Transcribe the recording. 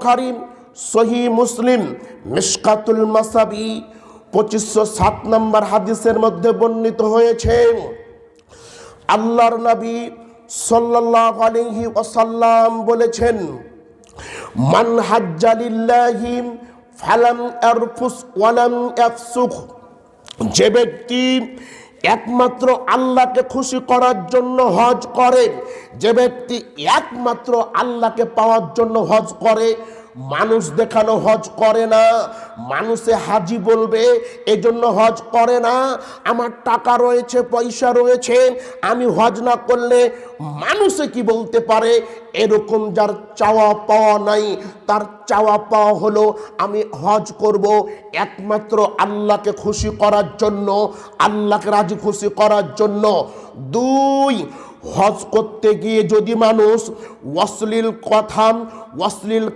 বুখারী, সহিহ মুসলিম, মিশকাতুল মাসাবি 2507 নম্বর হাদিসের মধ্যে বর্ণিত হয়েছে, আল্লাহর নবী সাল্লাল্লাহু আলাইহি ওয়াসাল্লাম বলেছেন, মান হাজ্জা লিল্লাহি ফালাম ইয়ারফুস ওয়ালাম ইয়াফসুক, যে ব্যক্তি একমাত্র আল্লাহকে খুশি করার জন্য হজ করে, যে ব্যক্তি একমাত্র আল্লাহকে পাওয়ার জন্য হজ করে, মানুষ দেখানো হজ করে না, মানুষে হাজি বলবে এজন্য হজ করে না, আমার টাকা রয়েছে পয়সা রয়েছে আমি হজ না করলে মানুষে কি বলতে পারে, এরকম যার চাওয়া পাওয়া নাই, তার চাওয়া পাওয়া হলো আমি হজ করব একমাত্র আল্লাহকে খুশি করার জন্য, আল্লাহকে রাজি খুশি করার জন্য। 2, হজ করতে গিয়ে যদি মানুষ অশ্লীল কথা, অশ্লীল